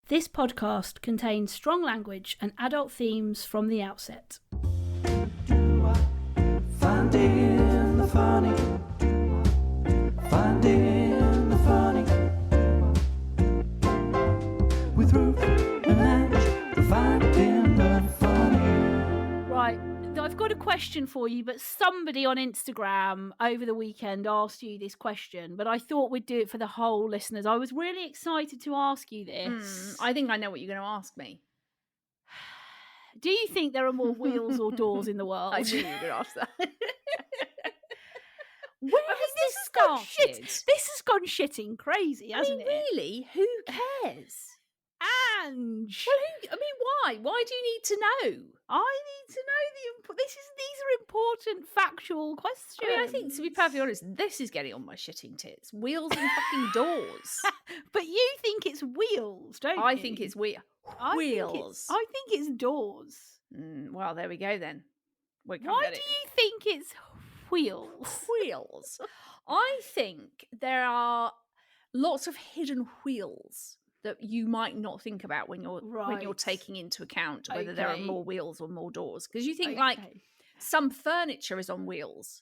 This podcast contains strong language and adult themes from the outset. Finding the funny. Finding the funny. With Ruth and Ange. Finding the funny. Right, I've got a question for you, but somebody on Instagram over the weekend asked you this question, but I thought we'd do it for the whole listeners. I was really excited to ask you this. I think I know what you're going to ask me. Do you think there are more wheels or doors in the world? I knew you were going to ask that. Where I mean, has this this has gone gone shit? shit. This has gone shitting crazy, hasn't it? Really? Who cares? Ange! Well, why? Why do you need to know? I need to know these are important factual questions. I mean, I think, to be perfectly honest, this is getting on my shitting tits. Wheels and fucking doors. But you think it's wheels, don't you? I think it's wheels. I think it's doors. Well, there we go then. Why do you think it's wheels? Wheels. I think there are lots of hidden wheels that you might not think about when you're taking into account whether there are more wheels or more doors. Because you think like some furniture is on wheels.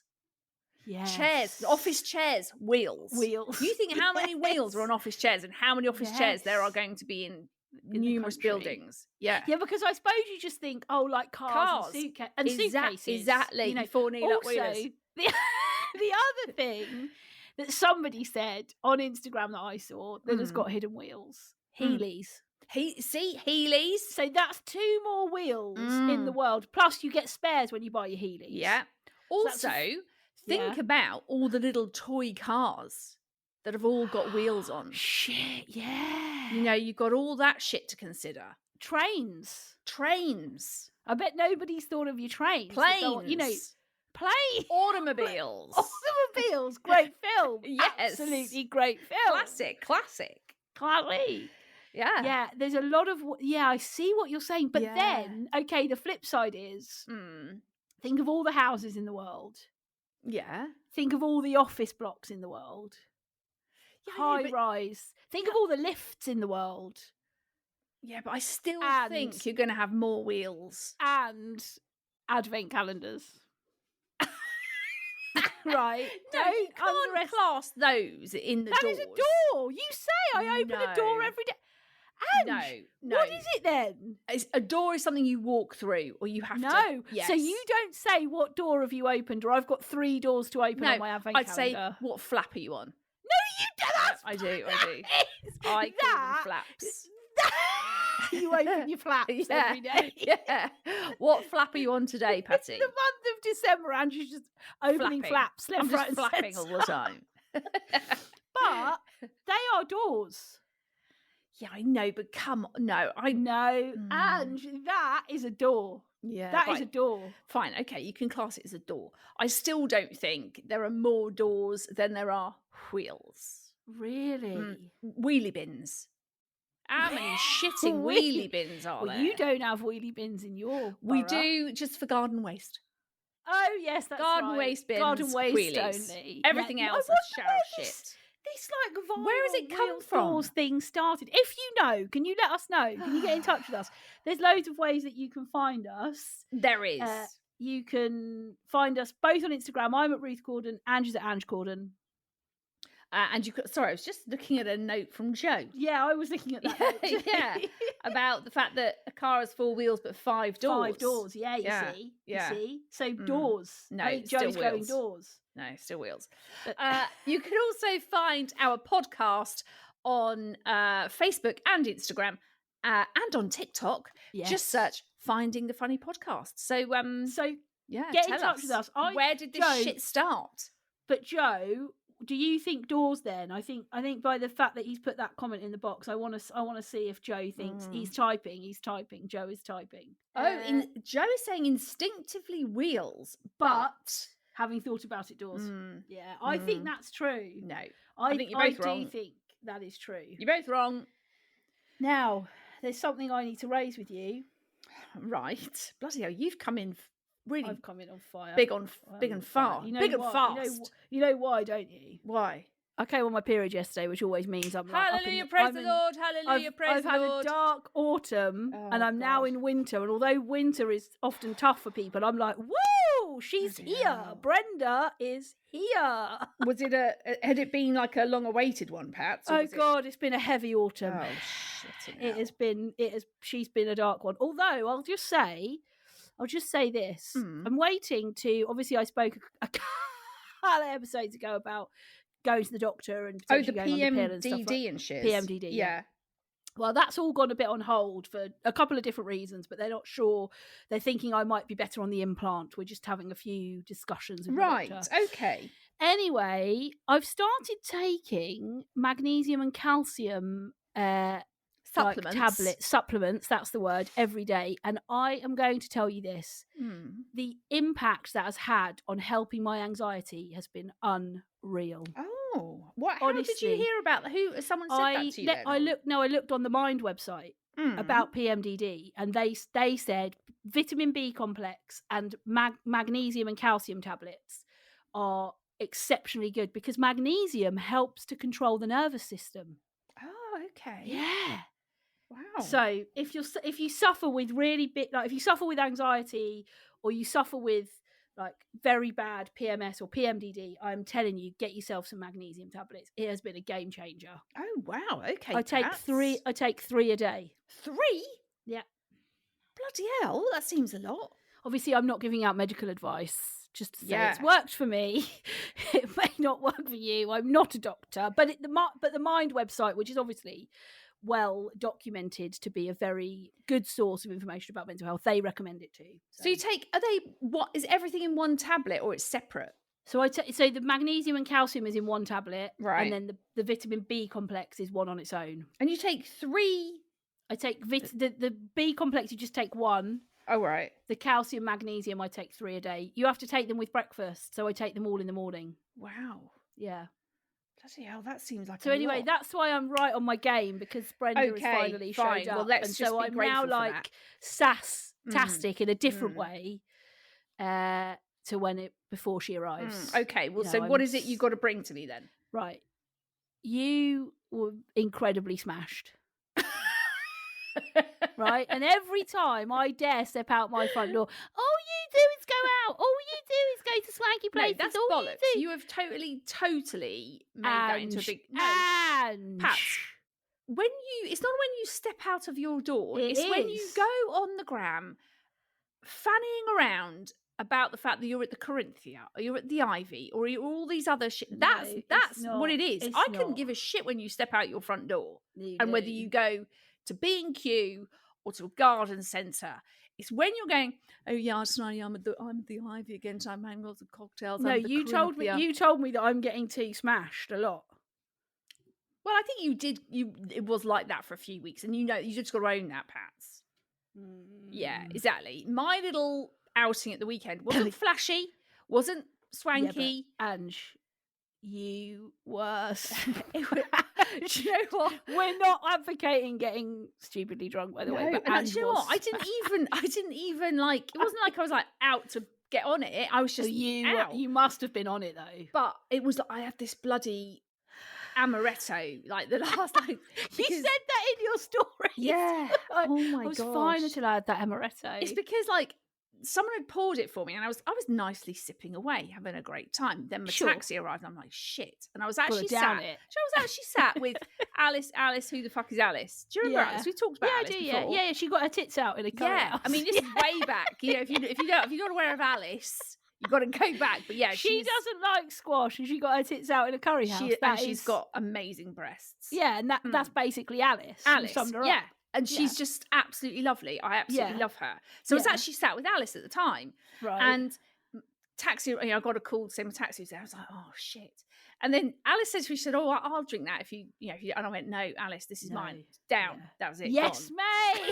Yes. Chairs, office chairs, wheels. Wheels. You think how many wheels are on office chairs and how many office chairs there are going to be in numerous buildings. Yeah. Yeah, because I suppose you just think, like cars. And suitcases. Exactly. Four knee-up wheelers. The other thing that somebody said on Instagram that I saw that has got hidden wheels. Heelys. Heelys. So that's 2 more wheels in the world. Plus you get spares when you buy your Heelys. Yeah. Also, think about all the little toy cars that have all got wheels on. Shit, yeah. You know, you've got all that shit to consider. Trains. I bet nobody's thought of your trains. Planes. Planes. Automobiles. Automobiles. Great film. Yes. Absolutely great film. Classic. Yeah. Yeah, there's a lot of... Yeah, I see what you're saying. But then, the flip side is, think of all the houses in the world. Yeah. Think of all the office blocks in the world. High rise. Think of all the lifts in the world. Yeah, but I still think you're going to have more wheels. And advent calendars. Right. No, you can't class those in the doors. That is a door. You say I open a door every day. Ange, no. What is it then? A door is something you walk through, or you have to. No. Yes. So you don't say what door have you opened, or I've got 3 doors to open on my advent calendar. I'd say what flap are you on? No, you don't. I do. I call them flaps. You open your flaps every day. Yeah. What flap are you on today, Patty? It's the month of December, and she's just opening flaps left, I'm right, just and flapping centre. all the time. But they are doors. Yeah, I know, but come on. No, I know. And that is a door. Yeah. That is a door. Fine, okay, you can class it as a door. I still don't think there are more doors than there are wheels. Really? Wheelie bins. How many shitting wheelie bins are there? Well, you don't have wheelie bins in your borough. We do, just for garden waste. Oh, yes, that's garden right. waste bins, garden waste wheelies. only. Everything else is shower shit. This like viral where has it come from? Thing started. If you know, can you let us know? Can you get in touch with us? There's loads of ways that you can find us. There is. You can find us both on Instagram. I'm at Ruth Corden. Ange is at Ange Corden. And you could, sorry, I was just looking at a note from Joe. Yeah, I was looking at that. Note. About the fact that a car has 4 wheels but 5 doors. 5 doors, you see. Yeah. You see? So doors. No, I think still Joe's wheels. going doors. No, still wheels. You can also find our podcast on Facebook and Instagram and on TikTok. Yes. Just search Finding the Funny Podcast. So get in touch with us. Where did this shit start? But Joe, do you think doors then? I think by the fact that he's put that comment in the box, I want to see if Joe thinks he's typing. Joe is typing. Joe is saying instinctively wheels, but having thought about it, doors. Yeah, I think that's true. No, I think you're both wrong. I do think that is true. You're both wrong. Now, there's something I need to raise with you. Right. Bloody hell, you've come in really... I've come in on fire. Big and fast. You know why, don't you? Why? I came on my period yesterday, which always means I'm like, Hallelujah, praise the Lord, hallelujah, praise the Lord. I've had a dark autumn, and I'm now in winter. And although winter is often tough for people, I'm like, woo, she's here. Brenda is here. Was it had it been like a long-awaited one, Pat? Oh God, it's been a heavy autumn. Oh shit! She's been a dark one. Although I'll just say this: I'm waiting to. Obviously, I spoke a couple of episodes ago about going to the doctor and potentially the going on the pill and stuff PMDD and shit. PMDD, yeah. Well, that's all gone a bit on hold for a couple of different reasons, but they're not sure. They're thinking I might be better on the implant. We're just having a few discussions with the doctor. Okay. Anyway, I've started taking magnesium and calcium supplements, that's the word, every day. And I am going to tell you this. The impact that has had on helping my anxiety has been unreal. Oh, what? How did you hear about someone said that to you? I looked on the Mind website about PMDD, and they said vitamin B complex and magnesium and calcium tablets are exceptionally good because magnesium helps to control the nervous system. Oh, okay. Yeah. Wow. So if you suffer with if you suffer with anxiety or you suffer with like very bad PMS or PMDD, I'm telling you, get yourself some magnesium tablets. It has been a game changer. Oh wow. Okay. I take 3 a day. 3? Yeah. Bloody hell, that seems a lot. Obviously, I'm not giving out medical advice. Just to say it's worked for me. It may not work for you. I'm not a doctor, but the Mind website, which is obviously well documented to be a very good source of information about mental health, they recommend it too. So you take, what is everything in one tablet or it's separate? So so the magnesium and calcium is in one tablet, right? And then the vitamin B complex is one on its own. And you take 3. I take the B complex. You just take 1. Oh right. The calcium, magnesium, I take 3 a day. You have to take them with breakfast, so I take them all in the morning. Wow. Yeah. Bloody hell, that seems like so. Anyway, that's why I'm right on my game because Brenda has finally showed up. Well, let's just so be I'm grateful now for like sas-tastic in a different way to before she arrives. Okay. Well, so what is it you got to bring to me then? Right. You were incredibly smashed. Right, and every time I dare step out my front door, all you do is go out. All you do is go to swanky places. No, that's all bollocks. You do. You have totally made that into a big Pat. It's not when you step out of your door. It's is. when you go on the gram, fannying around about the fact that you're at the Corinthia, or you're at the Ivy, or you're all these other shit. That's what it is. I couldn't give a shit when you step out your front door and whether you go to B&Q or to a garden centre. It's when you're going, oh yeah, I'm at the Ivy again, so I'm having lots of cocktails. No, you told me that I'm getting tea smashed a lot. Well, I think you did. It was like that for a few weeks, and you just got to own that, Pats. Yeah, exactly. My little outing at the weekend wasn't flashy, wasn't swanky. Yeah, Ange, you were. Do you know what? We're not advocating getting stupidly drunk, by the way. But do you know what? I didn't even like. It wasn't like I was like out to get on it. I was just out. You must have been on it though. But it was like I had this bloody amaretto like the last night. You said that in your story. Yeah. Oh my god. I was fine until I had that amaretto. It's because like someone had poured it for me and I was nicely sipping away, having a great time. Then my taxi arrived and I'm like, shit. And I was actually sat with Alice, who the fuck is Alice? Do you remember Alice? We talked about Alice before. Yeah, she got her tits out in a curry house. I mean, this is way back. You know, if you're not aware of Alice, you've got to go back. But yeah, she doesn't like squash and she got her tits out in a curry house. She's got amazing breasts. Yeah, and that's basically Alice. Alice, yeah. And she's just absolutely lovely. I absolutely love her. So I was actually sat with Alice at the time. Right. And taxi, I got a call to say my taxi was there. I was like, oh, shit. And then Alice said to me, she said, oh, I'll drink that if you. And I went, no, Alice, this is mine. Down. Yeah. That was it. Yes, mate. See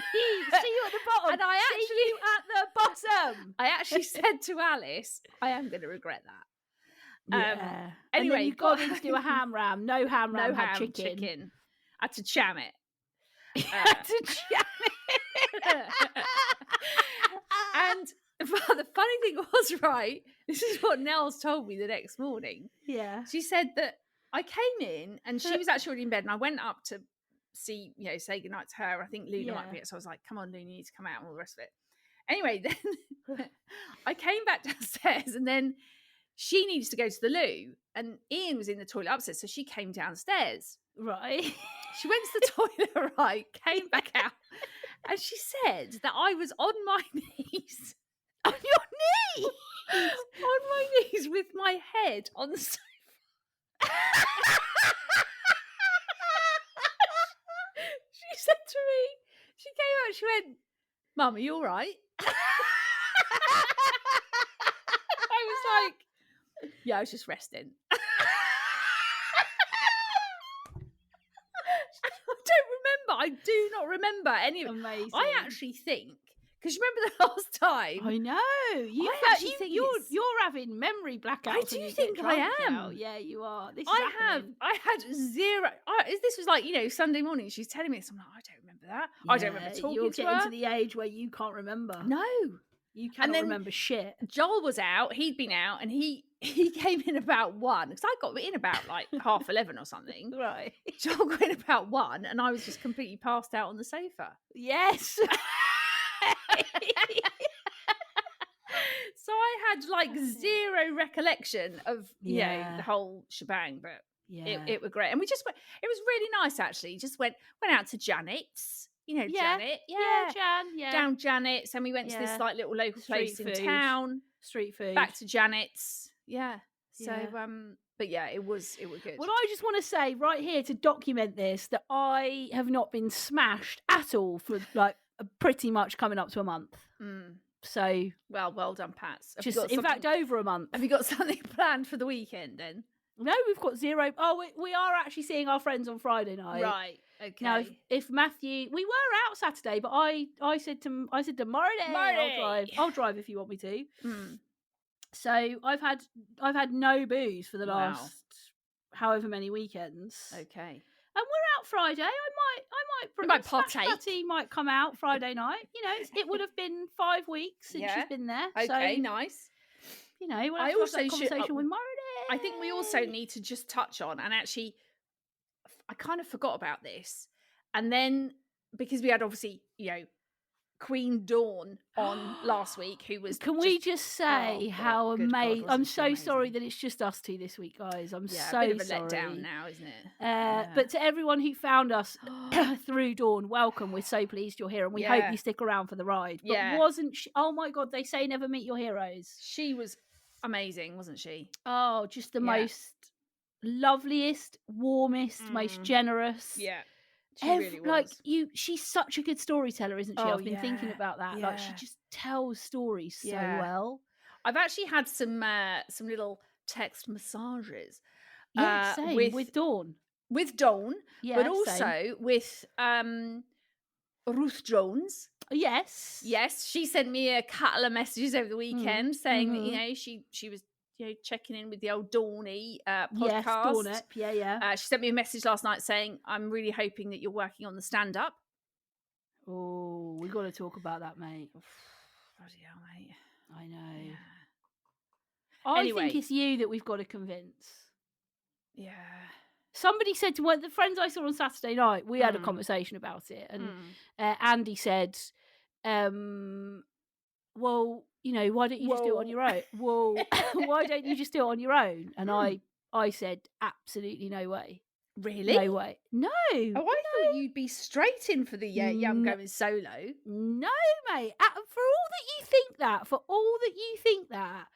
you at the bottom. And I actually. See you at the bottom. I actually said to Alice, I am going to regret that. Yeah. Anyway, you got to do a ham ram. No ham ram, had chicken. I had to cham it. And the funny thing was, right, this is what Nels told me the next morning. Yeah. She said that I came in and she was actually already in bed, and I went up to see, say goodnight to her. I think Luna might be it. So I was like, come on, Luna, you need to come out and all the rest of it. Anyway, then I came back downstairs, and then she needs to go to the loo, and Ian was in the toilet upstairs, so she came downstairs. Right. She went to the toilet, right, came back out, and she said that I was on my knees. On your knees? On my knees with my head on the sofa. She said to me, she came out, she went, Mum, are you all right? I was like, yeah, I was just resting. I do not remember any of it. Amazing. I actually think, because you remember the last time? I know. You're having memory blackouts. I do think I am. Now. Yeah, you are. I had zero. This was like, Sunday morning. She's telling me this. I'm like, I don't remember that. Yeah, I don't remember talking to her. You're getting to the age where you can't remember. No. You can't remember shit. Joel was out. He'd been out, and he came in about 1, because I got in about like 11:30 or something. Right. Joel got in about 1, and I was just completely passed out on the sofa. Yes. So I had like zero recollection of the whole shebang, but it was great, and we just went. It was really nice actually. Just went out to Janet's. Janet. Yeah, Jan. Down Janet's, and we went to this like little local place in town. Street food. Back to Janet's. Yeah. So, but yeah, it was good. Well, I just want to say right here to document this that I have not been smashed at all for like pretty much coming up to a month. So, well done, Pats. In fact, over a month. Have you got something planned for the weekend then? No, we've got zero. Oh, we are actually seeing our friends on Friday night. Right. Okay. Now, if Matthew, we were out Saturday, but I said to Marty, I'll drive if you want me to. So I've had no booze for the last however many weekends. Okay. And we're out Friday. I might partake. Patty might come out Friday night. It would have been 5 weeks since she's been there. Okay, so, nice. We'll have to have that conversation with Marty. I think we also need to just touch on, and actually, I kind of forgot about this. And then, because we had obviously, Queen Dawn on last week, who was. Can we just say how amazing? I'm so sorry that it's just us two this week, guys. I'm so a bit of a sorry. letdown now, isn't it? But to everyone who found us through Dawn, welcome. We're so pleased you're here, and we hope you stick around for the ride. But wasn't she? Oh my God, they say never meet your heroes. She was amazing, wasn't she? Oh, just the most loveliest, warmest, most generous. Yeah. She really was. Like she's such a good storyteller, isn't she? I've been thinking about that. Like she just tells stories so well. I've actually had some little text massages. Yeah, same with Dawn. With Dawn, but also with Ruth Jones. Yes. Yes, she sent me a couple of messages over the weekend saying that she was checking in with the old Dawny podcast. Yes, Dawn. Yeah. She sent me a message last night saying, I'm really hoping that you're working on the stand-up. Oh, we got to talk about that, mate. Bloody hell, mate. I know. Yeah. I think it's you that we've got to convince. Yeah. Somebody said to one of the friends I saw on Saturday night, we had a conversation about it, and Andy said, well, why don't you just do it on your own? Well, why don't you just do it on your own? And I said, absolutely no way. Really? No way. No. Oh, I thought you'd be straight in for the I'm going solo. No, mate. For all that you think that,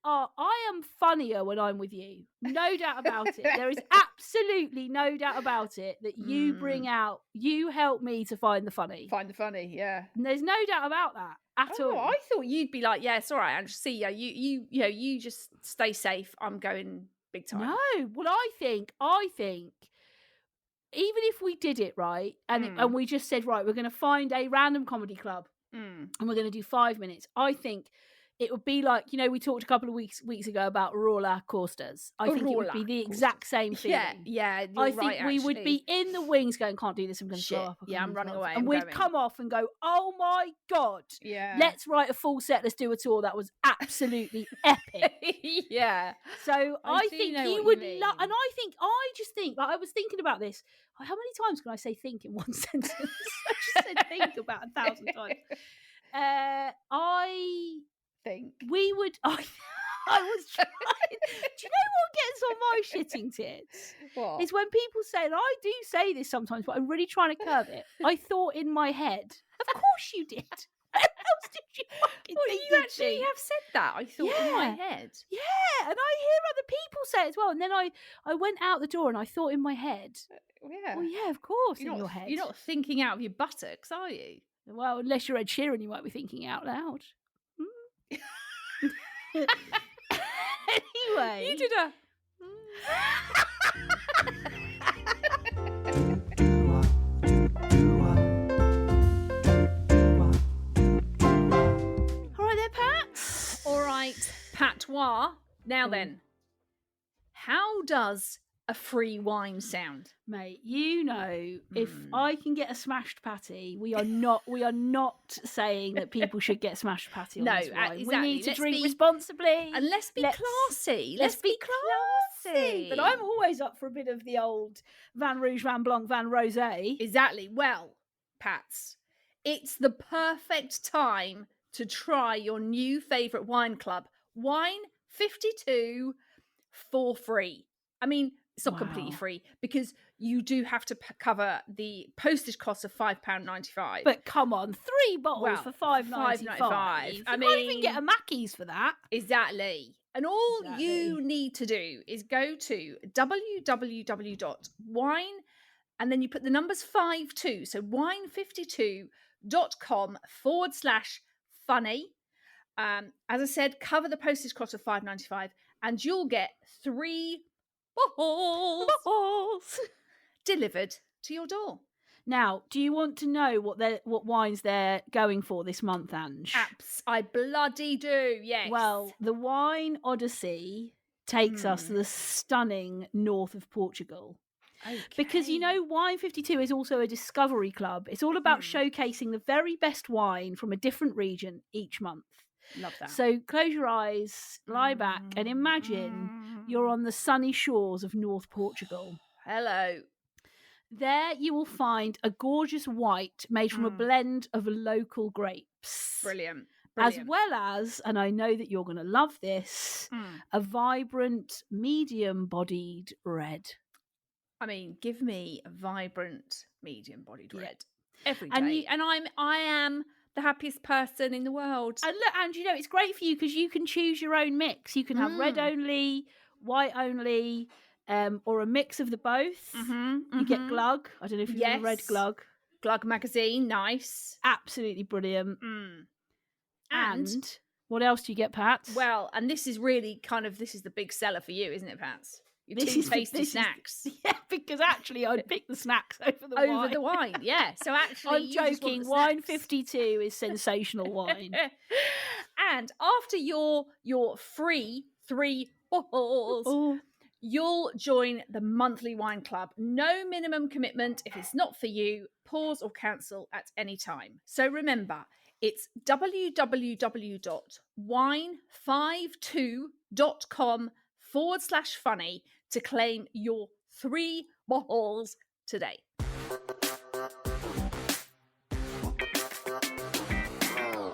I am funnier when I'm with you. No doubt about it. There is absolutely no doubt about it that you help me to find the funny. Find the funny, yeah. And there's no doubt about that at all. I thought you'd be like, yeah, it's all right, Ange. See ya. You just stay safe. I'm going big time. No. Well, I think even if we did it right and we just said, right, we're going to find a random comedy club and we're going to do 5 minutes, I think it would be like, we talked a couple of weeks ago about roller coasters. I think it would be the exact same feeling. Yeah. I think we would be in the wings going, can't do this, I'm going to throw up. I'm running away. And we'd come off and go, oh my God. Yeah. Let's write a full set. Let's do a tour. That was absolutely epic. Yeah. So I think he would love, and I just think, like, I was thinking about this. How many times can I say think in one sentence? I just said think about 1,000 times. I think we would. I was trying. Do you know what gets on my shitting tits? What? It's when people say, and I do say this sometimes, but I'm really trying to curb it. I thought in my head, of course you did. What else did you fucking think? You actually have said that. I thought in my head. Yeah, and I hear other people say it as well. And then I went out the door and I thought in my head. Yeah. Well, yeah, of course, in your head. You're not thinking out of your buttocks, are you? Well, unless you're Ed Sheeran, you might be thinking out loud. Anyway. You did a... All right there, Pat. All right, patois. Now then, how does a free wine sound? Mate, if I can get a smashed patty, we are not saying that people should get smashed patty on this wine. Exactly. We need to drink responsibly. And let's be classy. Let's be classy. But I'm always up for a bit of the old Van Rouge, Van Blanc, Van Rosé. Exactly. Well, Pats, it's the perfect time to try your new favourite wine club, Wine 52, for free. I mean, it's not completely free because you do have to cover the postage cost of £5.95. But come on, 3 bottles for £5.95. I mean, mean, you can't even get a Mackey's for that. Exactly. And all you need to do is go to www.wine, and then you put the numbers 52, so wine52.com/funny. As I said, cover the postage cost of £5.95, and you'll get 3 bottles delivered to your door. Now, do you want to know what wines they're going for this month, Ange? I bloody do, yes. Well, the Wine Odyssey takes us to the stunning north of Portugal. Okay. Because, Wine 52 is also a discovery club. It's all about showcasing the very best wine from a different region each month. Love that. So close your eyes, lie back, and imagine you're on the sunny shores of North Portugal. Hello. There you will find a gorgeous white made from a blend of local grapes. Brilliant. As well as, and I know that you're going to love this, a vibrant, medium-bodied red. I mean, give me a vibrant, medium-bodied red every day. And I am the happiest person in the world. And look, and it's great for you because you can choose your own mix. You can have red only, white only, or a mix of the both. You get Glug. I don't know if you've read Glug. Glug magazine, nice. Absolutely brilliant. And what else do you get, Pats? Well, and this is really this is the big seller for you, isn't it, Pats? Your tasty snacks. Because actually I'd pick the snacks over the wine. Over the wine, yeah. So actually, I'm joking. Wine 52 is sensational wine. And after your free 3 bottles, you'll join the monthly wine club. No minimum commitment. If it's not for you, pause or cancel at any time. So remember, it's www.wine52.com/funny to claim your 3 bottles today.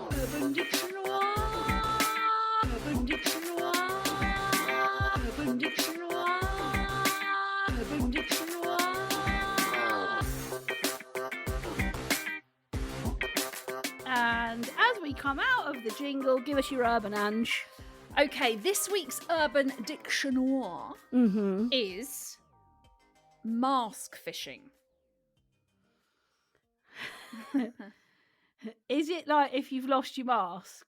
Urban Dictionoir. Urban Dictionoir. Urban Dictionoir. Urban Dictionoir. And as we come out of the jingle, give us your Urban Ange. Okay, this week's Urban Dictionoir is mask fishing. Is it like if you've lost your mask?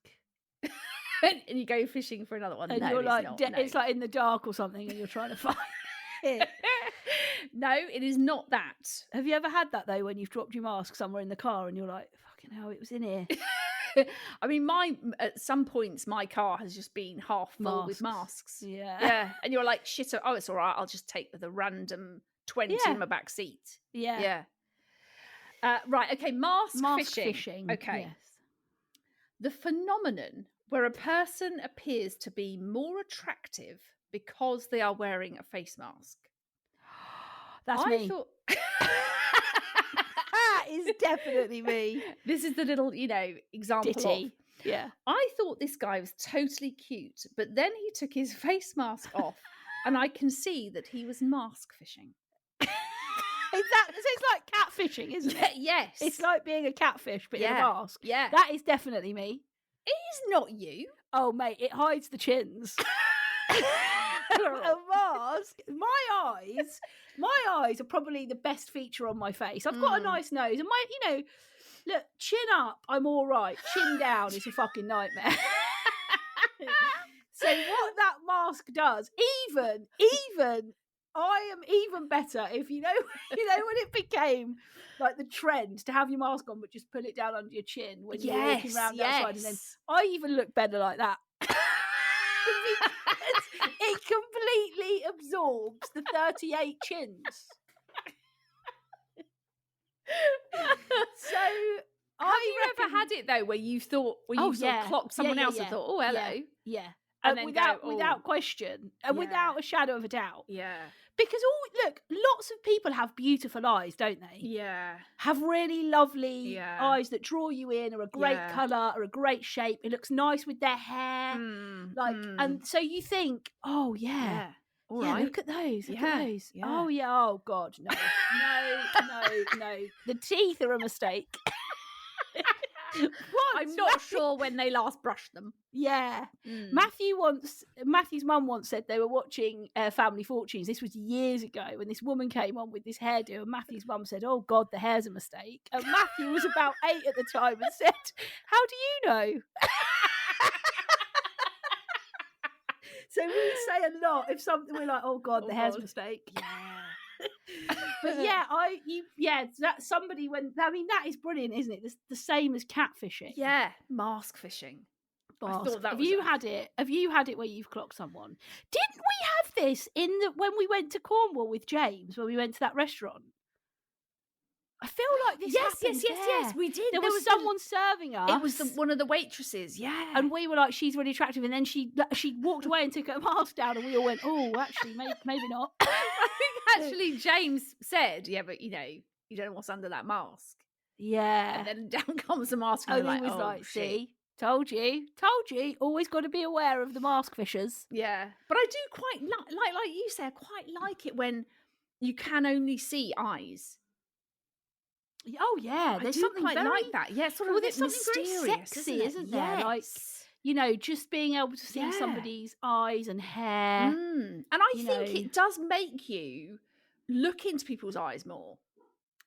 And you go fishing for another one? And you're like, it's like in the dark or something and you're trying to find it. No, it is not that. Have you ever had that though when you've dropped your mask somewhere in the car and you're like, fucking hell, it was in here? I mean, at some points, my car has just been half full with masks. Yeah. And you're like, shit, oh, it's all right. I'll just take the random 20 in my back seat. Yeah. Right. Okay. Mask fishing. Okay. Yes. The phenomenon where a person appears to be more attractive because they are wearing a face mask. That's me. That is definitely me. This is the little, example Ditty. Yeah. I thought this guy was totally cute, but then he took his face mask off and I can see that he was mask fishing. So it's like catfishing, isn't it? Yes. It's like being a catfish, but in a mask. Yeah. That is definitely me. It is not you. Oh, mate, it hides the chins. A mask. My eyes are probably the best feature on my face. I've got a nice nose, and look, chin up, I'm all right. Chin down is a fucking nightmare. So what that mask does, even I am even better if you know when it became like the trend to have your mask on but just pull it down under your chin when you're walking around outside, and then I even look better like that. It completely absorbs the 38 chins. So have you ever had it though where you thought sort of clocked someone else and thought, oh, hello? Yeah. And then without question and without a shadow of a doubt. Yeah. Because lots of people have beautiful eyes, don't they? Yeah. Have really lovely eyes that draw you in, are a great colour, are a great shape. It looks nice with their hair. And so you think, oh yeah. All right. Look at those. Look at those. Yeah. Oh yeah. Oh God, no. No. The teeth are a mistake. I'm not sure when they last brushed them. Yeah. Matthew's mum once said they were watching Family Fortunes. This was years ago when this woman came on with this hairdo, and Matthew's mum said, oh God, the hair's a mistake. And Matthew was about 8 at the time and said, how do you know? So we say a lot if something we're like, oh God, the hair's a mistake. Yeah. But that somebody that is brilliant, isn't it? The same as catfishing. Yeah, mask fishing. I thought that Have you had it where you've clocked someone? Didn't we have this when we went to Cornwall with James, when we went to that restaurant? I feel like this happened yes, we did. There was someone serving us. It was one of the waitresses, and we were like, she's really attractive, and then she walked away and took her mask down, and we all went, oh, actually, maybe not. I think actually James said, yeah, but you don't know what's under that mask. Yeah. And then down comes the mask, and he was like, see, told you, always got to be aware of the mask fishers. Yeah. But I do quite like you say, I quite like it when you can only see eyes. Oh yeah, there's something quite like that. Yeah, sort of a bit mysterious, very sexy, isn't there? Yes. Like, just being able to see somebody's eyes and hair. And I think it does make you look into people's eyes more.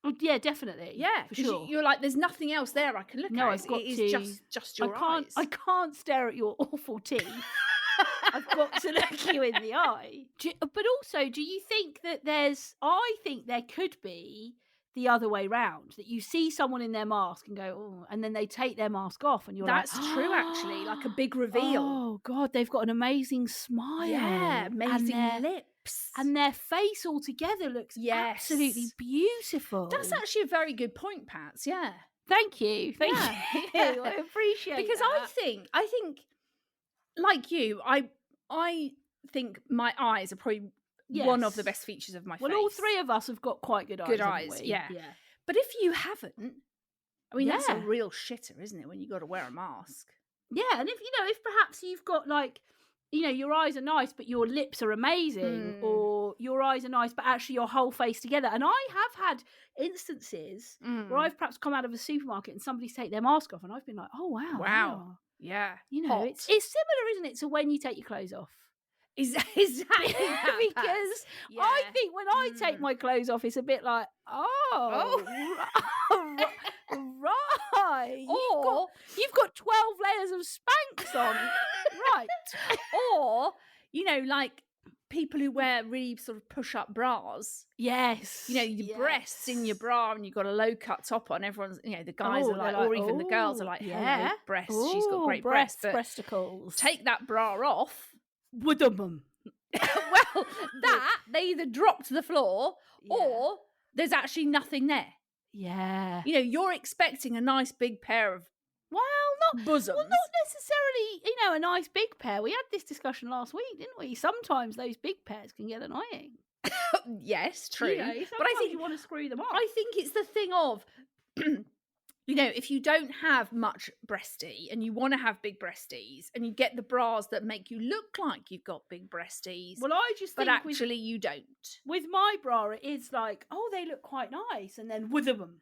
Oh, yeah, definitely. Yeah, for sure. You're like, there's nothing else there I can look at. I've got it is just your eyes. I can't stare at your awful teeth. I've got to look you in the eye. But also, do you think that I think there could be the other way round, that you see someone in their mask and go, oh, and then they take their mask off and you're that's true, actually, like a big reveal. Oh God, they've got an amazing smile. Yeah, amazing lips. And their face altogether looks absolutely beautiful. That's actually a very good point, Pats. Yeah. Thank you. Thank you. I appreciate because that. I think like you, I think my eyes are probably one of the best features of my face. Well, all three of us have got quite good eyes. Good eyes, yeah. But if you haven't, I mean, that's a real shitter, isn't it? When you got to wear a mask. Yeah, and if perhaps you've got your eyes are nice, but your lips are amazing, or your eyes are nice, but actually your whole face together. And I have had instances where I've perhaps come out of a supermarket and somebody's take their mask off, and I've been like, oh wow, yeah, it's similar, isn't it, to when you take your clothes off. Exactly because I think when I take my clothes off, it's a bit like, right, you've got 12 layers of Spanx on, right? Or like people who wear really sort of push-up bras. Yes. You know, your breasts in your bra and you've got a low-cut top on. Everyone's, you know, the guys are like, or even the girls are like, hello, breasts. She's got great breasts. But breasticles. take that bra off. With them. Well, they either drop to the floor or there's actually nothing there. Yeah. You know, you're expecting a nice big pair of bosoms. Well, not necessarily, you know, a nice big pair. We had this discussion last week, didn't we? Sometimes those big pairs can get annoying. Yes, true. You know, but I think you want to screw them up. I think it's the thing of, you know, if you don't have much breasty and you want to have big breasties and you get the bras that make you look like you've got big breasties. Well, I just think but actually you don't. With my bra, it is like, oh, they look quite nice. And then with them.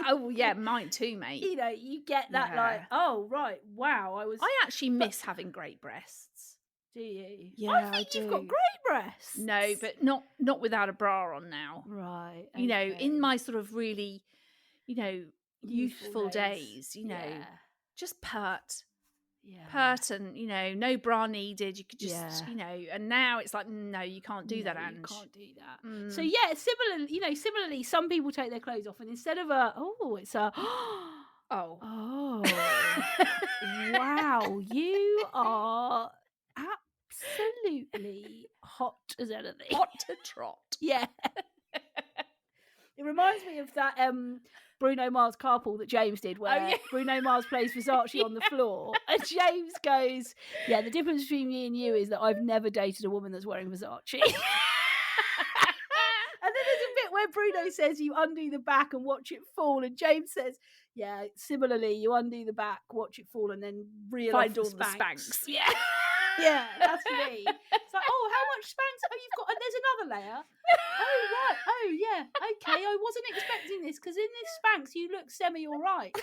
Oh, yeah, mine too, mate. You know, you get that like, oh, right, wow. I actually miss having great breasts. Do you? Yeah, I think you've got great breasts. No, but not without a bra on now. Right. Okay. You know, in my sort of really, you know, youthful days, you know, just pert. Yeah. Pert and, you know, no bra needed. You could just, you know, and now it's like, no, you can't do that, Ange. You can't do that. So, yeah, similarly, some people take their clothes off and instead of it's a, oh, wow, you are absolutely hot as anything. Hot to trot. Yeah. It reminds me of that Bruno Mars carpool that James did where Bruno Mars plays Versace on the floor and James goes, yeah, the difference between me and you is that I've never dated a woman that's wearing Versace. And then there's a bit where Bruno says you undo the back and watch it fall and James says, yeah, similarly you undo the back, watch it fall and then reel find off all the Spanx. Yeah. Yeah, that's me. It's like, oh, how much Spanx? Oh, you've got, and there's another layer. Oh, right. Oh, yeah. Okay, I wasn't expecting this because in this Spanx you look all right.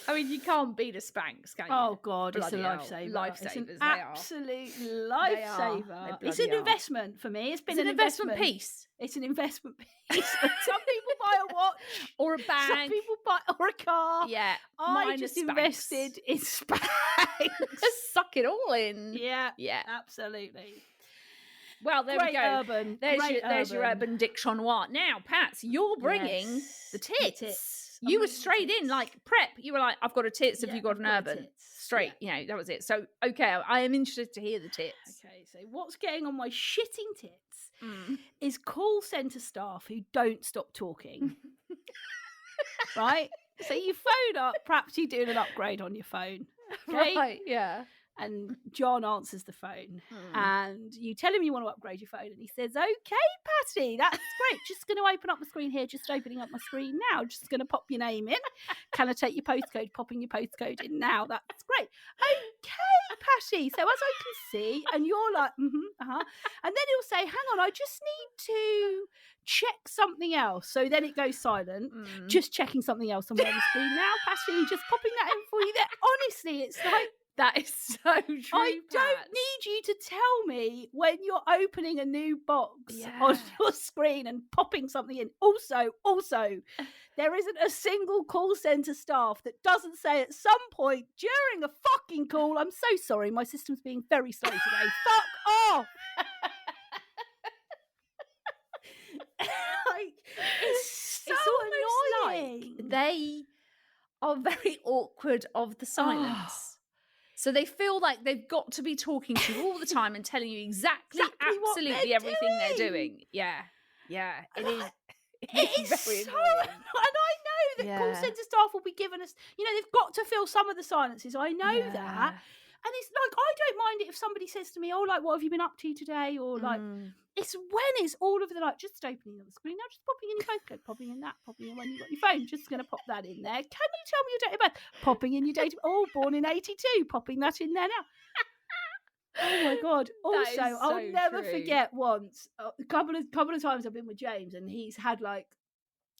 I mean, you can't beat a Spanx, can you? Oh, God, bloody it's a lifesaver. Lifesavers, it's an they absolute lifesaver. It's an investment for me. It's been an investment piece. It's an investment piece. Some people buy a watch or a bag. Some people buy or a car. Yeah, I just invested in Spanx. Just suck it all in. Yeah, yeah, absolutely. Well, there we go. Urban. There's your Urban Dictionoir. Now, Pats, you're bringing the tits. You were straight in, like prep. You were like, I've got a tits. Have you got an urban? Straight, you know, that was it. So, okay, I am interested to hear the tits. Okay, so what's getting on my shitting tits is call centre staff who don't stop talking. Right? So you phone up, perhaps you're doing an upgrade on your phone. Okay? Right, yeah. And John answers the phone and you tell him you want to upgrade your phone and he says, okay, Patty, that's great. Just going to open up my screen here. Just opening up my screen now. Just going to pop your name in. Can I take your postcode? Popping your postcode in now. That's great. Okay, Patty. So as I can see, and you're like, and then he'll say, hang on, I just need to check something else. So then it goes silent. Just checking something else on the screen now, Patty. Just popping that in for you there. Honestly, it's like, that is so true. I don't need you to tell me when you're opening a new box on your screen and popping something in. Also, there isn't a single call centre staff that doesn't say at some point during a fucking call, I'm so sorry, my system's being very slow today. Fuck off. Like, it's so annoying. Like they are very awkward of the silence. So they feel like they've got to be talking to you all the time and telling you exactly absolutely everything they're doing. Yeah. Yeah. It is. It is very annoying. And I know that call centre staff will be giving us, you know, they've got to fill some of the silences. I know that. And it's like, I don't mind it if somebody says to me, oh, like, what have you been up to today? Or like, it's when it's all of the, like, just opening the screen now, just popping in your postcode, popping in that, popping in when you've got your phone, just going to pop that in there. Can you tell me your date of birth? Popping in your date of, born in 82, popping that in there now. Oh my God. Also, I'll never forget once, a couple of times I've been with James and he's had like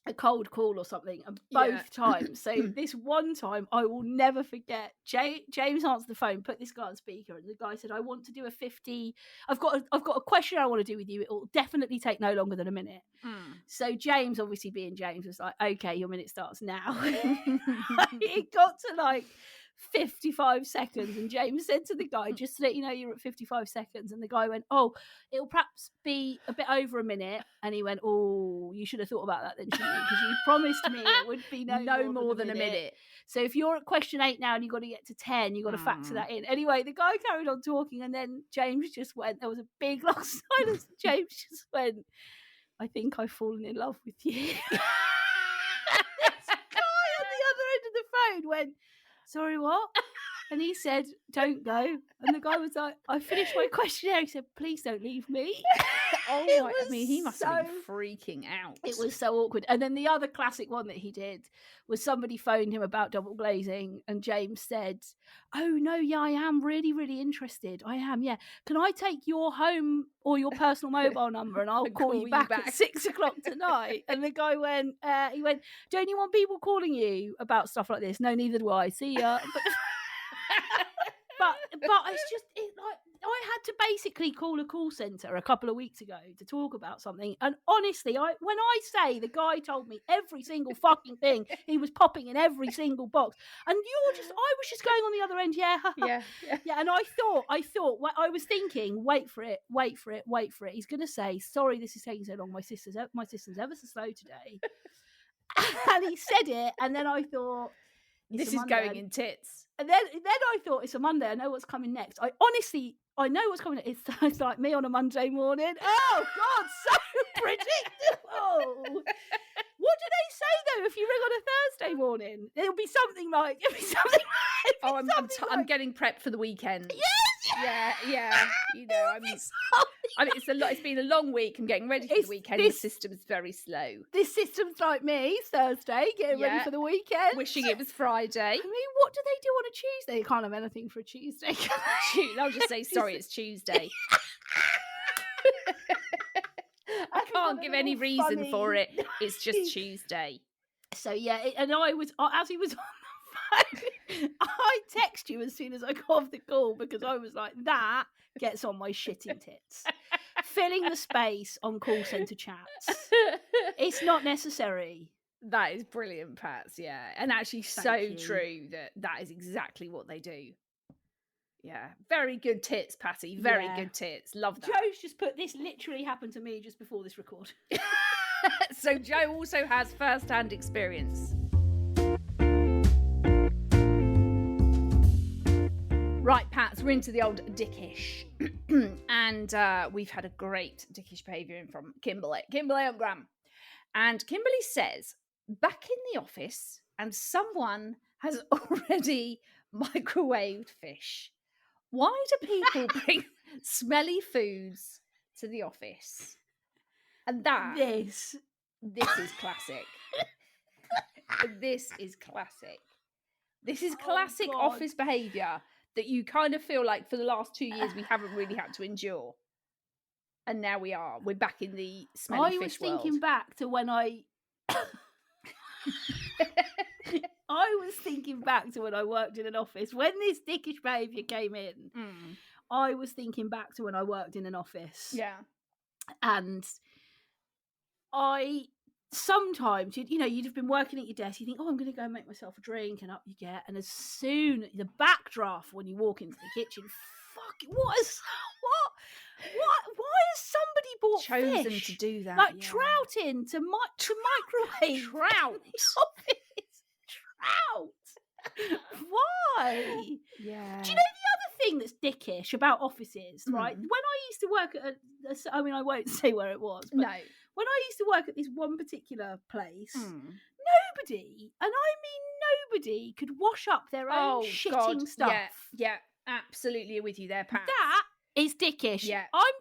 a cold call or something, and both times. So this one time I will never forget. James answered the phone, put this guy on speaker, and the guy said, I want to do a 50. I've got a question I want to do with you. It will definitely take no longer than a minute. So James, obviously being James, was like, okay, your minute starts now. It got to like 55 seconds. And James said to the guy, just to let you know you're at 55 seconds. And the guy went, oh, it'll perhaps be a bit over a minute. And he went, oh, you should have thought about that then, shouldn't you? Because you promised me it would be no more than a minute. So if you're at question 8 now and you've got to get to 10, you've got to factor that in. Anyway, the guy carried on talking, and then James just went, there was a big long silence. James just went, I think I've fallen in love with you. This guy on the other end of the phone went, sorry, what? And he said, don't go. And the guy was like, I finished my questionnaire. He said, please don't leave me. I mean, he must have been freaking out. It was so awkward. And then the other classic one that he did was somebody phoned him about double glazing, and James said, oh, no, yeah, I am really, really interested. I am, yeah. Can I take your home or your personal mobile number and I'll call you back at 6 o'clock tonight? And the guy went, don't you want people calling you about stuff like this? No, neither do I. See ya. But it's just I had to basically call a call centre a couple of weeks ago to talk about something, and honestly, when I say the guy told me every single fucking thing, he was popping in every single box, and I was just going on the other end, yeah. And I thought, I was thinking, wait for it. He's going to say, sorry, this is taking so long. My system's ever so slow today, and he said it, and then I thought, this is going in tits. And then I thought, it's a Monday. I know what's coming next. I know what's coming next. It's like me on a Monday morning. Oh, God, so predictable. What do they say, though, if you ring on a Thursday morning? It'll be something like... I'm getting prepped for the weekend. Yes! Yeah. You know, it's been a long week. I'm getting ready for the weekend. The system's very slow. This system's like me. It's Thursday, getting ready for the weekend. Wishing it was Friday. I mean, what do they do on a Tuesday? You can't have anything for a Tuesday. I'll just say, sorry, it's Tuesday. I can't give any reason for it. It's just Tuesday. So, yeah, and I was, as he was on the phone, I text you as soon as I got off the call, because I was like, that gets on my shitting tits. Filling the space on call centre chats. It's not necessary. That is brilliant, Pats, yeah. And actually true that is exactly what they do. Yeah. Very good tits, Patty. Very good tits. Love that. Joe's just put, this literally happened to me just before this record. So Joe also has first-hand experience. Right, Pats, we're into the old dickish. And we've had a great dickish behaviour in from Kimberly on Gram. And Kimberly says, back in the office, and someone has already microwaved fish. Why do people bring smelly foods to the office? And this is classic. This is classic. This is classic office behaviour that you kind of feel like for the last 2 years we haven't really had to endure. And now we are. We're back in the smelly fish world. I was thinking back to when I worked in an office. When this dickish behaviour came in, I was thinking back to when I worked in an office. Yeah. And I sometimes, you'd have been working at your desk, you think, I'm going to go make myself a drink, and up you get. And as soon, the backdraft when you walk into the kitchen, why has somebody bought chosen fish? To do that? Like trout in to microwave trout. Trout. Why? Yeah. Do you know the other thing that's dickish about offices, right? When I used to work at I won't say where it was, but when I used to work at this one particular place, nobody, and I mean nobody, could wash up their own shitting stuff. Yeah, absolutely with you there, Pat. That is dickish. Yeah. I'm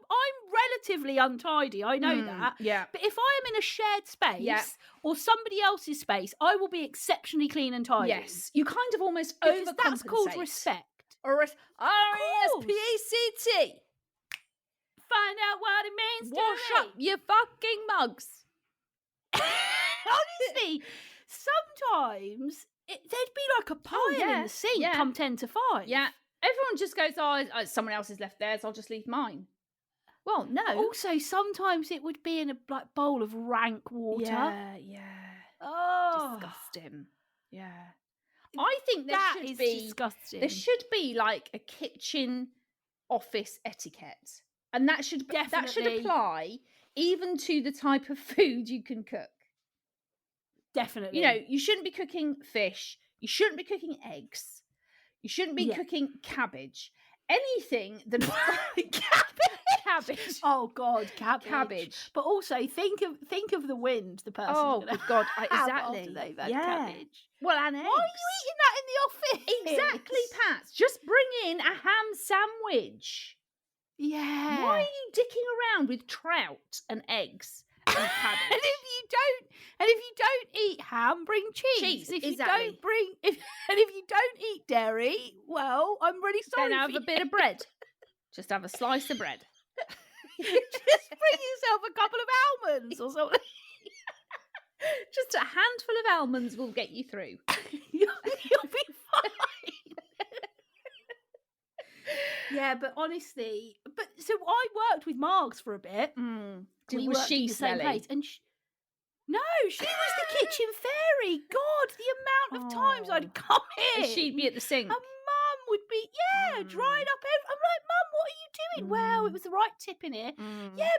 relatively untidy, I know that. Yeah. But if I am in a shared space or somebody else's space, I will be exceptionally clean and tidy. Yes. You kind of almost overcompensate. That's called respect. R-E-S-P-E-C-T. Find out what it means Wash to up your fucking mugs. Honestly, sometimes there'd be like a pile in the sink come 10 to 5. Yeah. Everyone just goes, someone else has left theirs, I'll just leave mine. Well, no. Also, sometimes it would be in a bowl of rank water. Yeah. Oh. Disgusting. Yeah. I think there should be disgusting. There should be like a kitchen office etiquette, and that should apply even to the type of food you can cook. Definitely. You know, you shouldn't be cooking fish. You shouldn't be cooking eggs. You shouldn't be cooking cabbage. Anything that cabbage. Oh God, cabbage. But also think of the wind. The person. Oh God, exactly. After they've had cabbage. Well, and eggs. Why are you eating that in the office? Exactly, Pat. Just bring in a ham sandwich. Yeah. Why are you dicking around with trout and eggs and cabbage? and if you don't eat ham, bring cheese. If you don't eat dairy, well, I'm really sorry. Then have a bit of bread. Just have a slice of bread. Just bring yourself a couple of almonds or something. Just a handful of almonds will get you through. You'll be fine. Yeah, but honestly, so I worked with Margs for a bit. Was she smelly? And no, she was the kitchen fairy. God, the amount of times I'd come in. And she'd be at the sink. And Mum would be, dried up. I'm like, Mum, what are you doing? Well, it was the right tip in here. Yeah,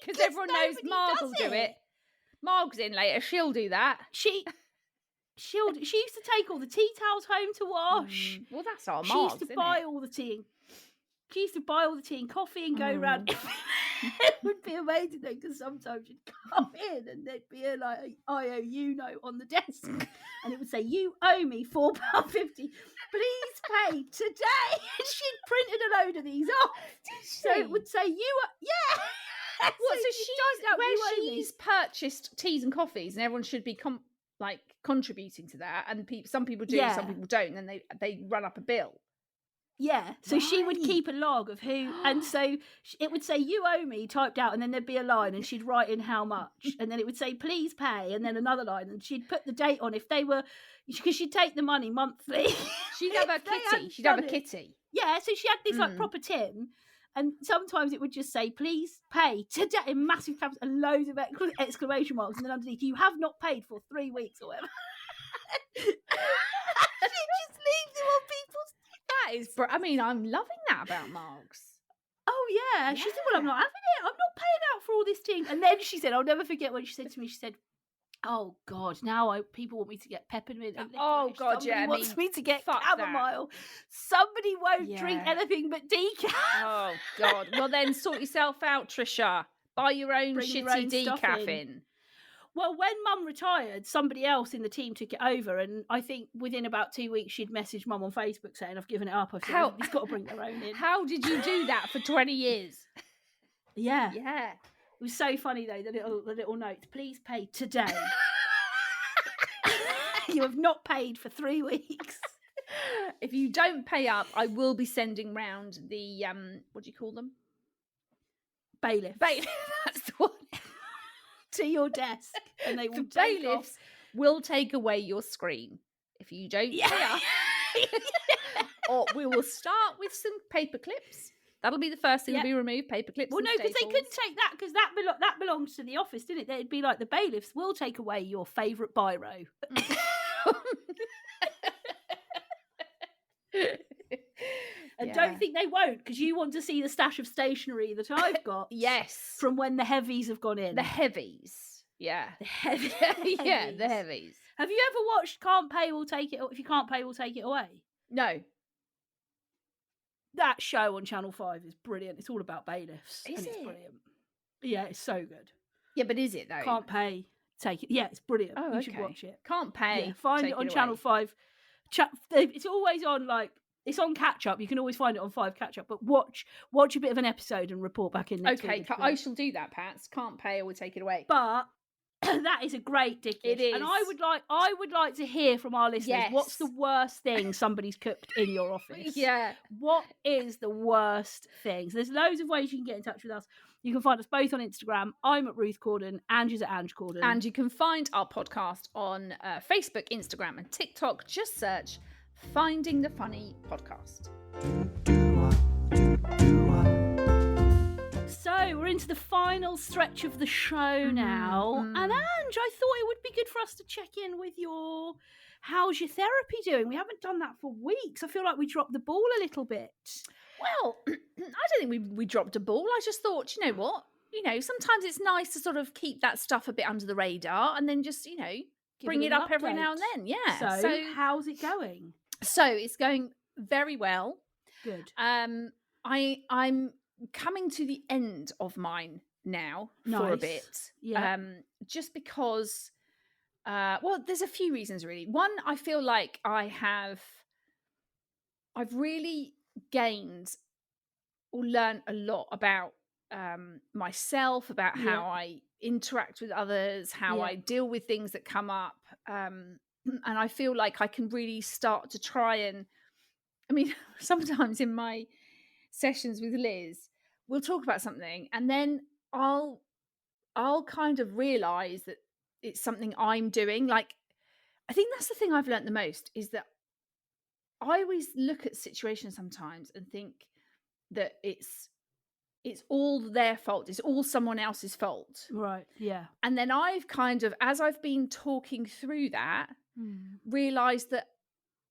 because everyone knows Marg will do it. Marg's in later. She'll do that. She used to take all the tea towels home to wash. Well, that's our Marg. She used to buy all the tea. She used to buy all the tea and coffee and go around. It would be amazing though, because sometimes you'd come in and there'd be a IOU note on the desk, and it would say, "You owe me £4.50. Please pay today." And she'd printed a load of these off, so it would say, "You yeah." She's purchased teas and coffees, and everyone should be contributing to that, and some people do, some people don't, and then they run up a bill. Yeah, so she would keep a log of who, and so it would say, "You owe me," typed out, and then there'd be a line, and she'd write in how much, and then it would say, "Please pay," and then another line, and she'd put the date on if they were, because she'd take the money monthly. She'd have a kitty. She'd have a kitty. Yeah, so she had this proper tin, and sometimes it would just say, "Please pay today," in massive capitals and loads of exclamation marks, and then underneath, "You have not paid for 3 weeks," or whatever. She'd just leave them on people's. That is, I'm loving that about Margs. Oh yeah. She said, "Well, I'm not having it. I'm not paying out for all this thing." And then she said, I'll never forget when she said to me, she said, "Oh God, now people want me to get peppermint and licorice. Oh God, Somebody wants me to get chamomile. That. Somebody won't drink anything but decaf." Oh God. Well then sort yourself out, Trisha. Buy your own shitty decaf in. Well, when Mum retired, somebody else in the team took it over, and I think within about 2 weeks she'd messaged Mum on Facebook saying, "I've given it up. I've said he's got to bring their own in." How did you do that for 20 years? Yeah. Yeah. It was so funny though, the little note, "Please pay today." You have not paid for 3 weeks. If you don't pay up, I will be sending round the what do you call them? Bailiffs. That's the one. To your desk, and they will bailiffs will take away your screen if you don't pay up. Or we will start with some paper clips. That'll be the first thing to be removed. Paper clips. Well, no, because they couldn't take that, because that belongs to the office, didn't it? They'd be like, the bailiffs will take away your favourite biro. And don't think they won't, because you want to see the stash of stationery that I've got. Yes. From when the heavies have gone in. The heavies. Yeah. The heavies. Yeah, the heavies. Have you ever watched Can't Pay, We'll Take It, If You Can't Pay, We'll Take It Away? No. That show on Channel 5 is brilliant. It's all about bailiffs. Is it? It's brilliant. Yeah, it's so good. Yeah, but is it though? Can't Pay, Take It. Yeah, it's brilliant. Oh, you should watch it. Can't Pay. Find it on Channel 5. It's always on it's on catch up. You can always find it on 5 catch up. But watch a bit of an episode and report back in next week. I shall do that, Pats. Can't Pay, or take it away. But that is a great dickish. It is. And I would like to hear from our listeners. Yes. What's the worst thing somebody's cooked in your office? Yeah. What is the worst things? There's loads of ways you can get in touch with us. You can find us both on Instagram. I'm at Ruth Corden. Ange is at Ange Corden. And you can find our podcast on Facebook, Instagram, and TikTok. Just search Finding the Funny Podcast. So we're into the final stretch of the show now. And Ange, I thought it would be good for for us to check in with how's your therapy doing? We haven't done that for weeks. I feel like we dropped the ball a little bit. Well, I don't think we dropped a ball. I just thought, you know what? Sometimes it's nice to sort of keep that stuff a bit under the radar and then just, bring it up every now and then. Yeah. So how's it going? So it's going very well. Good. I'm coming to the end of mine now for a bit. Yeah. Just because, there's a few reasons really. One, I feel like I've really gained or learned a lot about myself, about how I interact with others, how I deal with things that come up. And I feel like I can really start to try and, sometimes in my sessions with Liz, we'll talk about something and then I'll kind of realize that it's something I'm doing. Like, I think that's the thing I've learned the most, is that I always look at situations sometimes and think that it's all their fault. It's all someone else's fault. Right. Yeah. And then I've kind of, as I've been talking through that, realized that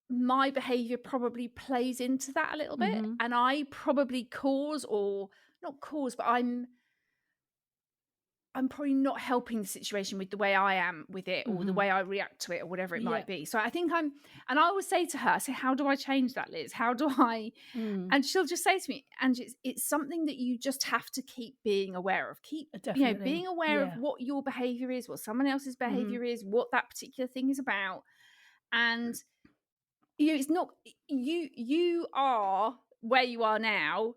my behavior probably plays into that a little bit. And I probably but I'm probably not helping the situation with the way I am with it or the way I react to it or whatever it might be. So I think and I always say to her, how do I change that, Liz? How do I? And she'll just say to me, and it's something that you just have to keep being aware of. Keep, being aware of what your behavior is, what someone else's behavior is, what that particular thing is about. And, it's not, you are where you are now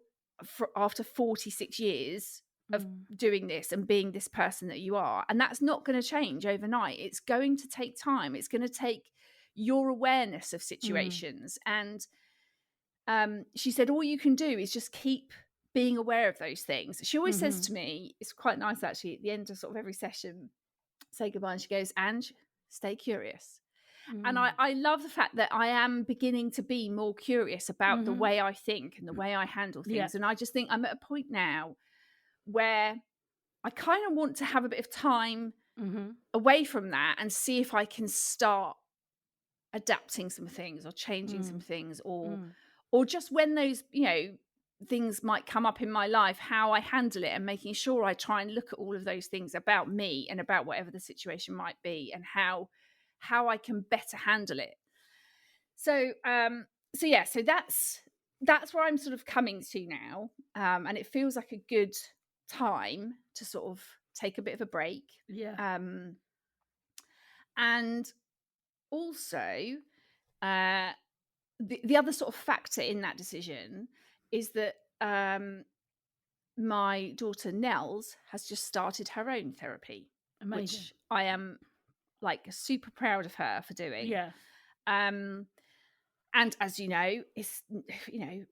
after 46 years of doing this and being this person that you are, and that's not going to change overnight. It's going to take time. It's going to take your awareness of situations. And she said all you can do is just keep being aware of those things. She always says to me, it's quite nice actually, at the end of sort of every session, say goodbye, and she goes, Ange, stay curious. And I love the fact that I am beginning to be more curious about the way I think and the way I handle things. And I just think I'm at a point now where I kind of want to have a bit of time away from that and see if I can start adapting some things or changing some things, or just when those, things might come up in my life, how I handle it, and making sure I try and look at all of those things about me and about whatever the situation might be, and how I can better handle it. So that's where I'm sort of coming to now. And it feels like a good time to sort of take a bit of a break. And also the other sort of factor in that decision is that my daughter Nels has just started her own therapy. Amazing. Which I am super proud of her for doing. And as you know, it's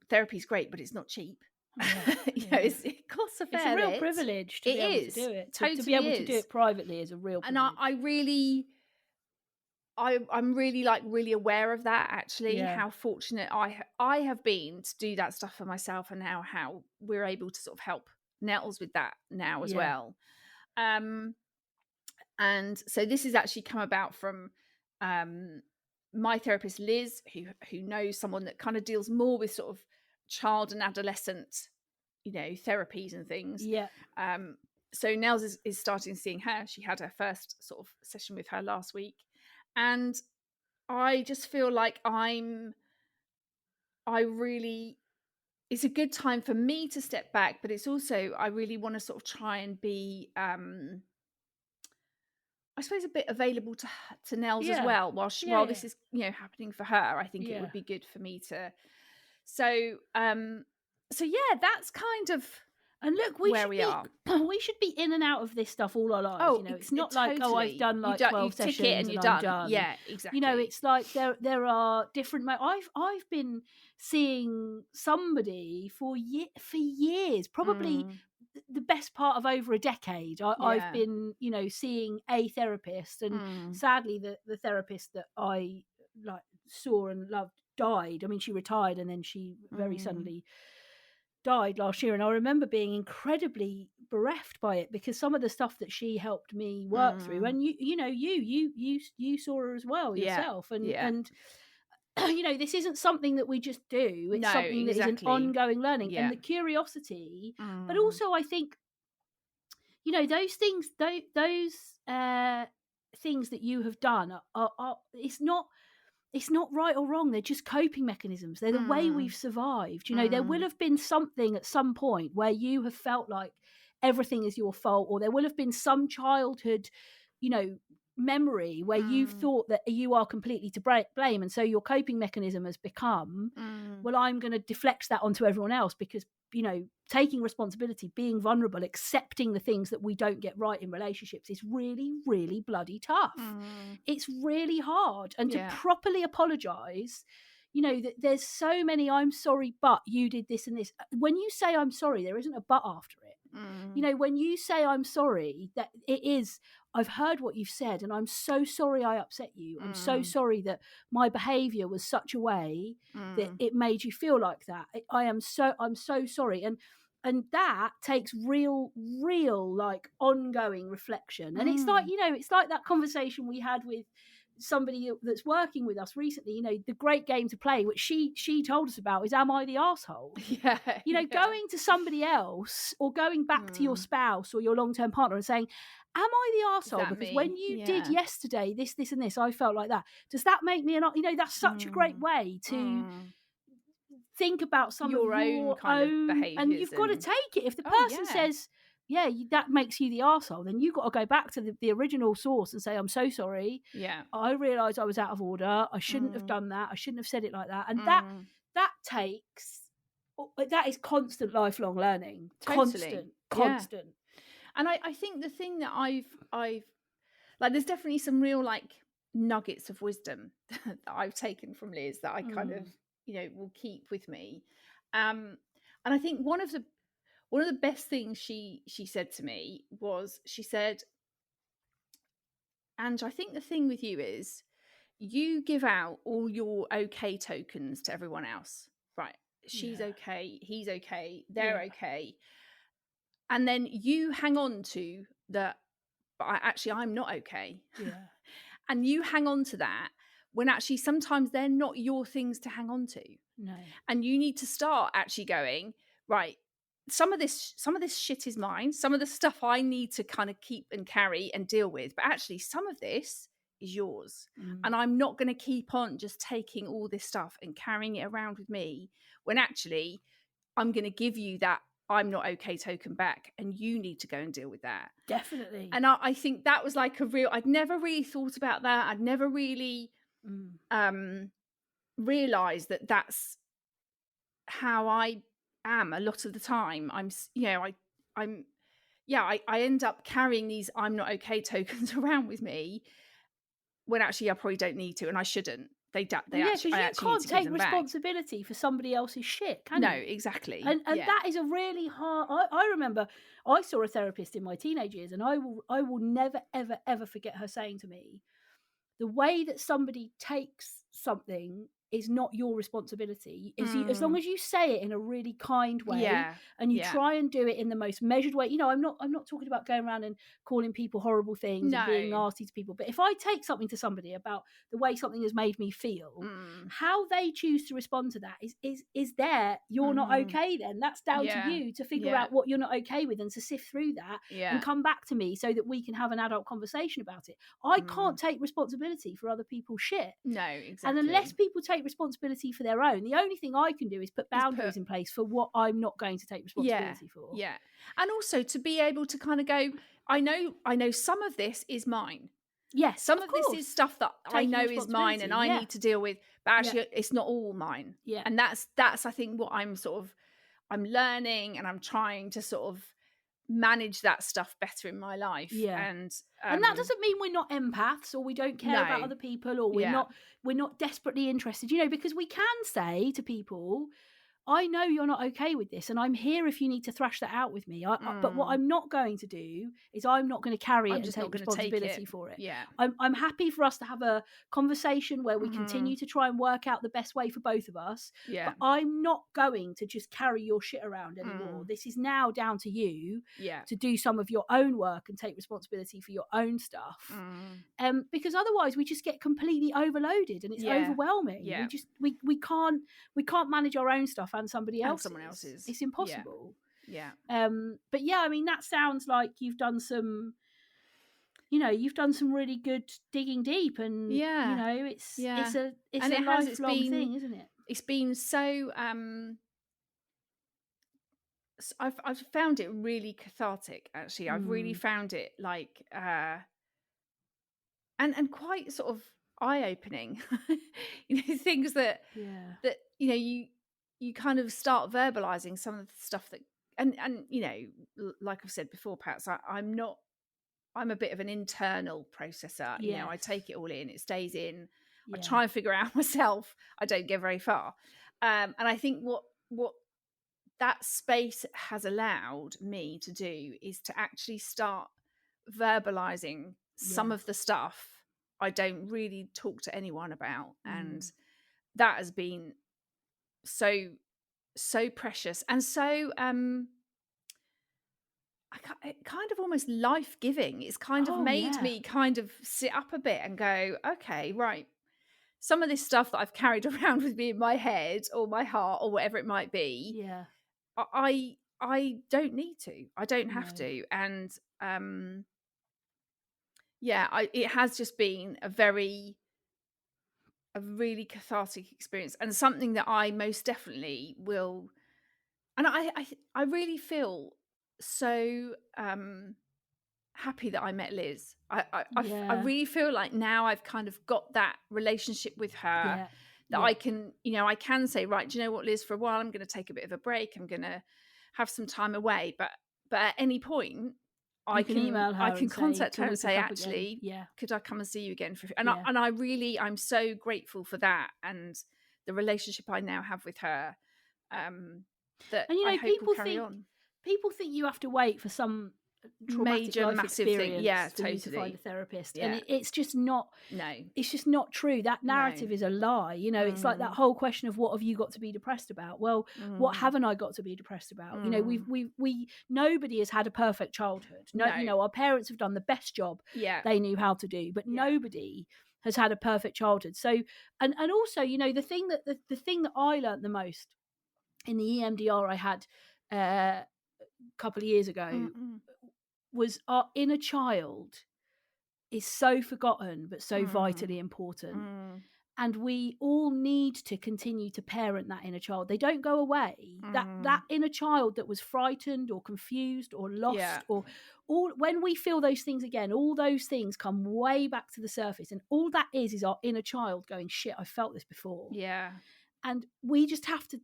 therapy is great, but it's not cheap. It costs a fair bit. It's a real privilege to be able to do it. Totally to be able to do it privately is a real privilege. And I'm really really aware of that, actually, how fortunate I have been to do that stuff for myself, and now how we're able to sort of help Nels with that now as well. And so this has actually come about from my therapist, Liz, who knows someone that kind of deals more with sort of child and adolescent, therapies and things. So Nels is starting seeing her. She had her first sort of session with her last week. And I just feel like it's a good time for me to step back, but it's also, I really want to sort of try and be, I suppose, a bit available to Nels as well while this is happening for her. I think it would be good for me to. So that's kind of. And look, we should be in and out of this stuff all our lives. It's not like, totally. I've done 12 sessions and you're done. Yeah, exactly. It's like there are different. I've been seeing somebody for years, probably the best part of over a decade. I've been, seeing a therapist, and sadly, the therapist that I saw and loved died. I mean, she retired, and then she very suddenly died last year, and I remember being incredibly bereft by it, because some of the stuff that she helped me work through, and you saw her as well yourself, and this isn't something that we just do. It's something that is an ongoing learning, and the curiosity. But also, I think, those things, those things that you have done are it's not right or wrong. They're just coping mechanisms. They're the way we've survived. There will have been something at some point where you have felt like everything is your fault, or there will have been some childhood, memory where you've thought that you are completely to blame. And so your coping mechanism has become, well, I'm going to deflect that onto everyone else, because, taking responsibility, being vulnerable, accepting the things that we don't get right in relationships is really, really bloody tough. It's really hard. And to properly apologize, that there's so many I'm sorry, but you did this and this. When you say I'm sorry, there isn't a but after it. When you say I'm sorry, that it is, I've heard what you've said, and I'm so sorry I upset you. I'm so sorry that my behaviour was such a way that it made you feel like that. I'm so sorry. And that takes real like ongoing reflection. And it's like, it's like that conversation we had with somebody that's working with us recently. The great game to play, which she told us about, is, am I the arsehole? Going to somebody else, or going back to your spouse or your long-term partner and saying, am I the arsehole? Because when you did yesterday this and this, I felt like that. Does that make me that's such a great way to think about some your of your own kind of behaviours. And you've got to take it. If the person says, that makes you the arsehole, then you've got to go back to the original source and say, I'm so sorry. I realised I was out of order. I shouldn't have done that. I shouldn't have said it like that. And that is constant lifelong learning. Totally. Constant. And I think the thing that I've like, there's definitely some real like nuggets of wisdom that I've taken from Liz that I kind of, will keep with me. And I think one of the best things she said to me was, she said, Ange, I think the thing with you is you give out all your okay tokens to everyone else. Right. She's okay. He's okay. They're okay. And then you hang on to the, but I'm not okay. Yeah. And you hang on to that when actually sometimes they're not your things to hang on to. No. And you need to start actually going, right, some of this shit is mine. Some of the stuff I need to kind of keep and carry and deal with. But actually some of this is yours. And I'm not going to keep on just taking all this stuff and carrying it around with me, when actually I'm going to give you that I'm not okay token back, and you need to go and deal with that. Definitely. And I think that was like I'd never really thought about that. I'd never really realised that that's how I am a lot of the time. I end up carrying these I'm not okay tokens around with me, when actually I probably don't need to, and I shouldn't. Because you can't take responsibility for somebody else's shit, can you? No, exactly. And that is a really hard. I remember I saw a therapist in my teenage years, and I will never ever ever forget her saying to me, the way that somebody takes something is not your responsibility. As long as you say it in a really kind way, and you try and do it in the most measured way. I'm not talking about going around and calling people horrible things and being nasty to people. But if I take something to somebody about the way something has made me feel, how they choose to respond to that is you're not okay. Then that's down to you to figure out what you're not okay with, and to sift through that and come back to me so that we can have an adult conversation about it. I can't take responsibility for other people's shit. No, exactly. And unless people take responsibility for their own, the only thing I can do is put boundaries in place for what I'm not going to take responsibility for. Yeah. And also to be able to kind of go, I know some of this is mine. Yes. Some of this is stuff that I know is mine and I need to deal with, but actually it's not all mine. Yeah. And that's I think what I'm learning, and I'm trying to sort of manage that stuff better in my life. And that doesn't mean we're not empaths, or we don't care about other people, or we're not desperately interested, because we can say to people, I know you're not okay with this, and I'm here if you need to thrash that out with me. But what I'm not going to do is I'm not going to carry it and take responsibility for it. Yeah. I'm happy for us to have a conversation where we continue to try and work out the best way for both of us. Yeah. But I'm not going to just carry your shit around anymore. This is now down to you to do some of your own work and take responsibility for your own stuff. Because otherwise we just get completely overloaded and it's overwhelming. Yeah. We can't manage our own stuff and somebody else's. Someone else's. It's impossible. Yeah. But yeah, I mean, that sounds like you've done some really good digging deep, and it's a lifelong thing, isn't it? It's been so I've found it really cathartic, actually. I've really found it like and quite sort of eye-opening. Things that you kind of start verbalizing some of the stuff that and like I've said before, perhaps I'm a bit of an internal processor. I take it all in, it stays in. I try and figure out myself. I don't get very far. And I think what that space has allowed me to do is to actually start verbalizing some of the stuff I don't really talk to anyone about. And that has been so precious and so kind of almost life-giving. It's kind of made me kind of sit up a bit and go, okay, right, some of this stuff that I've carried around with me in my head or my heart or whatever it might be, I don't need to. I don't have to. And it has just been a really cathartic experience, and something that I most definitely will. And I really feel so happy that I met Liz. I really feel like now I've kind of got that relationship with her that I can say, right, do you know what, Liz, for a while I'm going to take a bit of a break. I'm going to have some time away, but at any point I can email her. I can contact her and say, actually, could I come and see you again? I'm so grateful for that and the relationship I now have with her. That I hope will carry on. People think you have to wait for some traumatic massive thing, for you to find a therapist, and it's just not. No, it's just not true. That narrative is a lie. It's like that whole question of what have you got to be depressed about? Well, what haven't I got to be depressed about? We nobody has had a perfect childhood. No, our parents have done the best job they knew how to do, but nobody has had a perfect childhood. So, and also, the thing that I learned the most in the EMDR I had a couple of years ago was our inner child is so forgotten but so vitally important, and we all need to continue to parent that inner child. They don't go away. That inner child that was frightened or confused or lost or all, when we feel those things again, all those things come way back to the surface, and all that is our inner child going, shit, I felt this before. And we just have to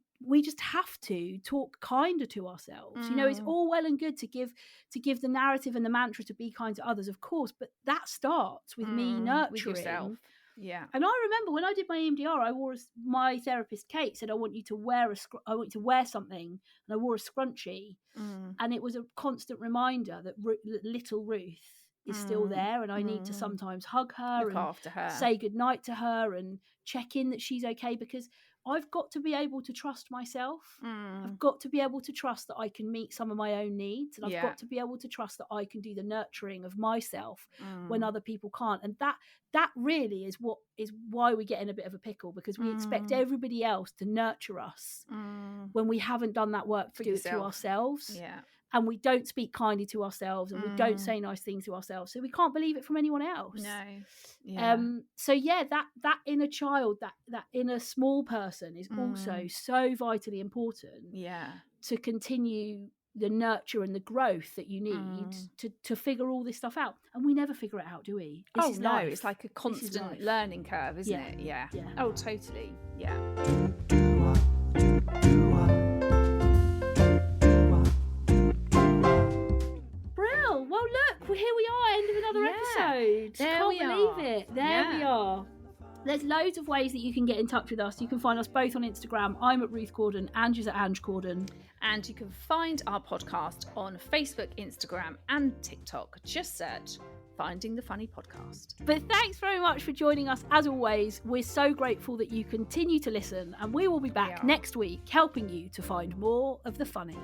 talk kinder to ourselves. It's all well and good to give the narrative and the mantra to be kind to others, of course, but that starts with me nurturing with yourself. And I remember when I did my EMDR, my therapist Kate said, I want you to wear something, and I wore a scrunchie, and it was a constant reminder that little Ruth is still there, and I need to sometimes hug her, look after her, say goodnight to her, and check in that she's okay, because I've got to be able to trust myself. I've got to be able to trust that I can meet some of my own needs, and I've got to be able to trust that I can do the nurturing of myself when other people can't. And that really is why we get in a bit of a pickle, because we expect everybody else to nurture us when we haven't done that work to do it to ourselves. And we don't speak kindly to ourselves, and we don't say nice things to ourselves, so we can't believe it from anyone else. That inner child, that inner small person is also so vitally important to continue the nurture and the growth that you need to figure all this stuff out. And we never figure it out, do we? It's like a constant learning curve, isn't it? Oh, totally. Well, look, here we are, end of another episode. Can't believe it. There we are. There's loads of ways that you can get in touch with us. You can find us both on Instagram. I'm at Ruth Corden, Ange is at Ange Corden. And you can find our podcast on Facebook, Instagram and TikTok. Just search Finding the Funny Podcast. But thanks very much for joining us as always. We're so grateful that you continue to listen, and we will be back next week helping you to find more of the funny.